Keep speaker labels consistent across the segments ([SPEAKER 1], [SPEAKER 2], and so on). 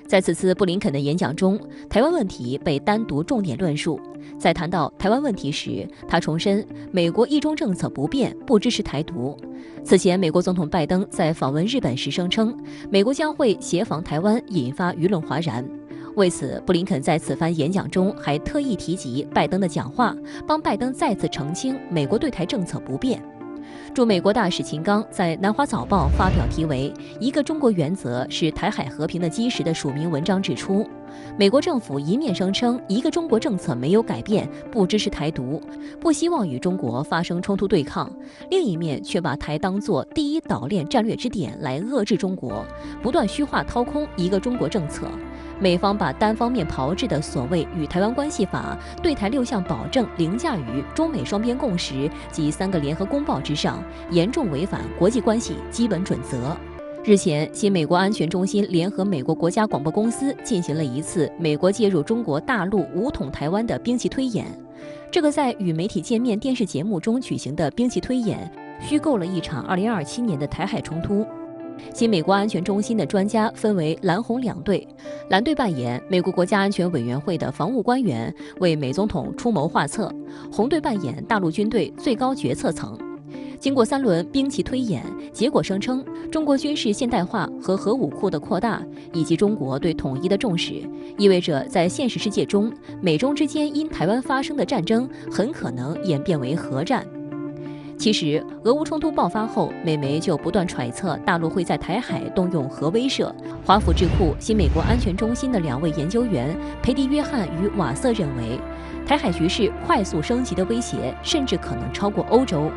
[SPEAKER 1] 在此次布林肯的演讲中，台湾问题被单独重点论述。在谈到台湾问题时，他重申美国一中政策不变，不支持台独。此前，美国总统拜登在访问日本时声称，美国将会协防台湾，引发舆论哗然。为此，布林肯在此番演讲中还特意提及拜登的讲话，帮拜登再次澄清美国对台政策不变。驻美国大使秦刚在《南华早报》发表题为《一个中国原则是台海和平的基石》的署名文章指出，美国政府一面声称一个中国政策没有改变，不支持台独，不希望与中国发生冲突对抗，另一面却把台当作第一岛链战略支点来遏制中国，不断虚化掏空一个中国政策。美方把单方面炮制的所谓与台湾关系法、对台6项保证凌驾于中美双边共识及3个联合公报之上，严重违反国际关系基本准则。日前，新美国安全中心联合美国国家广播公司进行了一次美国介入中国大陆武统台湾的兵棋推演。这个在与媒体见面电视节目中举行的兵棋推演，虚构了一场2027年的台海冲突。新美国安全中心的专家分为蓝红两队，蓝队扮演美国国家安全委员会的防务官员，为美总统出谋划策；红队扮演大陆军队最高决策层。经过3轮兵棋推演，结果声称中国军事现代化和核武库的扩大，以及中国对统一的重视，意味着在现实世界中，美中之间因台湾发生的战争很可能演变为核战。其实，俄乌冲突爆发后，美媒就不断揣测大陆会在台海动用核威慑。华府智库新美国安全中心的2位研究员裴迪约翰与瓦瑟认为，台海局势快速升级的威胁甚至可能超过欧洲。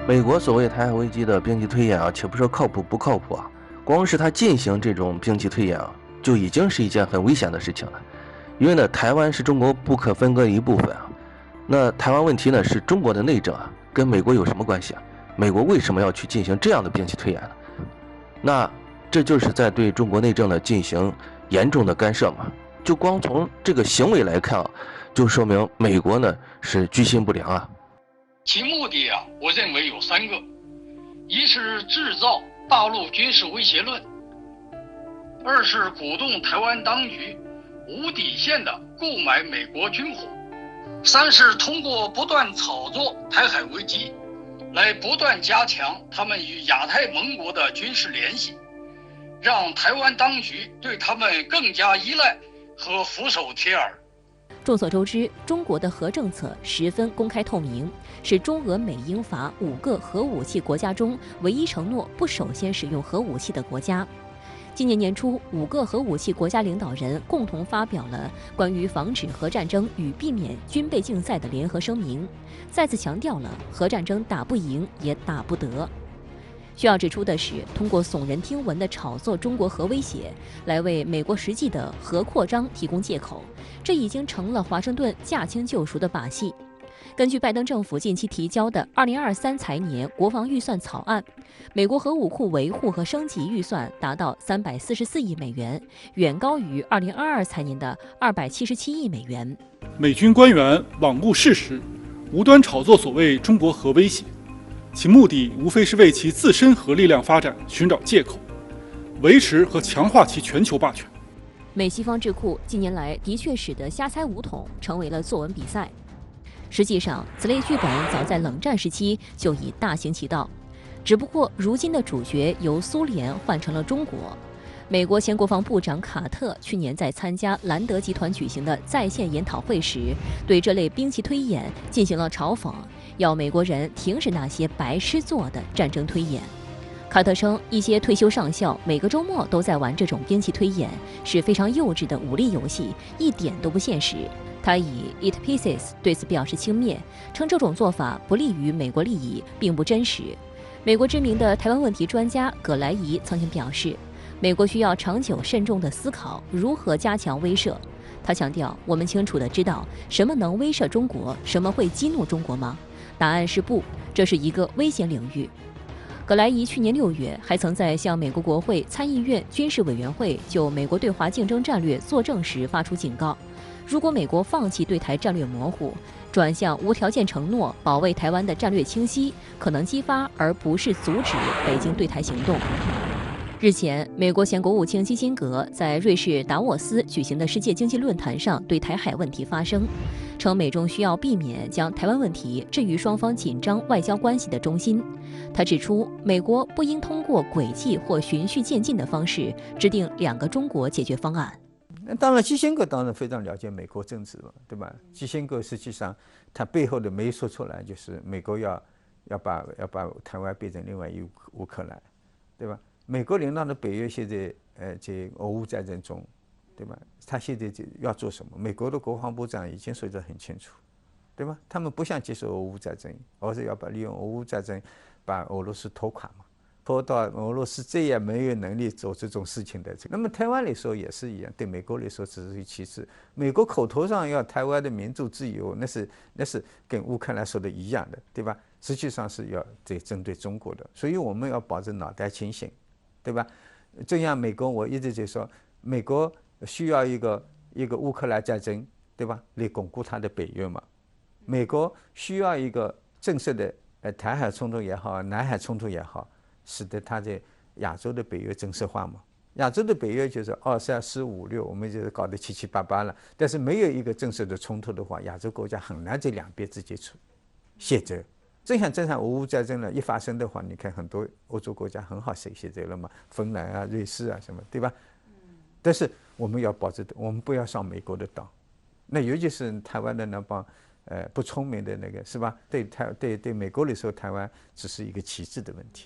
[SPEAKER 2] 美国所谓台海危机的兵棋推演啊，且不说靠谱不靠谱啊，光是他进行这种兵棋推演啊，就已经是一件很危险的事情了。因为呢，台湾是中国不可分割的一部分啊。那台湾问题呢，是中国的内政啊。跟美国有什么关系啊？美国为什么要去进行这样的兵棋推演呢？那这就是在对中国内政呢进行严重的干涉嘛。就光从这个行为来看啊，就说明美国呢是居心不良啊。
[SPEAKER 3] 其目的啊，我认为有3个：一是制造大陆军事威胁论；二是鼓动台湾当局无底线的购买美国军火；3是通过不断炒作台海危机，来不断加强他们与亚太盟国的军事联系，让台湾当局对他们更加依赖和俯首帖耳。
[SPEAKER 1] 众所周知，中国的核政策十分公开透明，是中俄美英法5个核武器国家中唯一承诺不首先使用核武器的国家。今年年初，5个核武器国家领导人共同发表了关于防止核战争与避免军备竞赛的联合声明，再次强调了核战争打不赢也打不得。需要指出的是，通过耸人听闻的炒作中国核威胁，来为美国实际的核扩张提供借口，这已经成了华盛顿驾轻就熟的把戏。根据拜登政府近期提交的2023财年国防预算草案，美国核武库维护和升级预算达到344亿美元，远高于2022财年的277亿美元。
[SPEAKER 4] 美军官员罔顾事实，无端炒作所谓中国核威胁，其目的无非是为其自身核力量发展寻找借口，维持和强化其全球霸权。
[SPEAKER 1] 美西方智库近年来的确使得瞎猜武统成为了作文比赛。实际上，此类剧本早在冷战时期就已大行其道，只不过如今的主角由苏联换成了中国。美国前国防部长卡特去年在参加兰德集团举行的在线研讨会时，对这类兵棋推演进行了嘲讽，要美国人停止那些白痴做的战争推演。卡特称，一些退休上校每个周末都在玩这种兵棋推演，是非常幼稚的武力游戏，一点都不现实。他以 It Pieces 对此表示轻蔑，称这种做法不利于美国利益，并不真实。美国知名的台湾问题专家葛莱仪曾经表示，美国需要长久慎重地思考如何加强威慑。他强调，我们清楚地知道什么能威慑中国，什么会激怒中国吗？答案是不，这是一个危险领域。葛莱仪去年6月还曾在向美国国会参议院军事委员会就美国对华竞争战略作证时发出警告，如果美国放弃对台战略模糊，转向无条件承诺保卫台湾的战略清晰，可能激发而不是阻止北京对台行动。日前，美国前国务卿基辛格在瑞士达沃斯举行的世界经济论坛上对台海问题发声，称美中需要避免将台湾问题置于双方紧张外交关系的中心。他指出，美国不应通过诡计或循序渐进的方式制定两个中国解决方案。
[SPEAKER 5] 当然，基辛格当然非常了解美国政治嘛，对吧？基辛格实际上他背后的没说出来，就是美国要把台湾变成另外一个乌克兰，对吧？美国领导的北约现在在俄乌战争中，对吧？他现在要做什么？美国的国防部长已经说得很清楚，对吧？他们不想接受俄乌战争，而是要利用俄乌战争把俄罗斯拖垮嘛，拖到俄罗斯再也没有能力做这种事情的。那么台湾来说也是一样，对美国来说只是其次。美国口头上要台湾的民主自由，那是跟乌克兰说的一样的，对吧？实际上是要针对中国的，所以我们要保证脑袋清醒，对吧？这样美国我一直就说，美国需要一个乌克兰战争，对吧？来巩固它的北约嘛。美国需要一个正式的台海冲突也好，南海冲突也好，使得它在亚洲的北约正式化嘛。亚洲的北约就是2、3、4、5、6，我们就是搞得七七八八了。但是没有一个正式的冲突的话，亚洲国家很难在两边之间卸责。这场俄乌战争呢一发生的话，你看很多欧洲国家很好卸责了嘛，芬兰啊、瑞士啊什么，对吧？但是我们要保证，我们不要上美国的当。那尤其是台湾的那帮不聪明的那个，是吧？对美国来说，台湾只是一个旗帜的问题。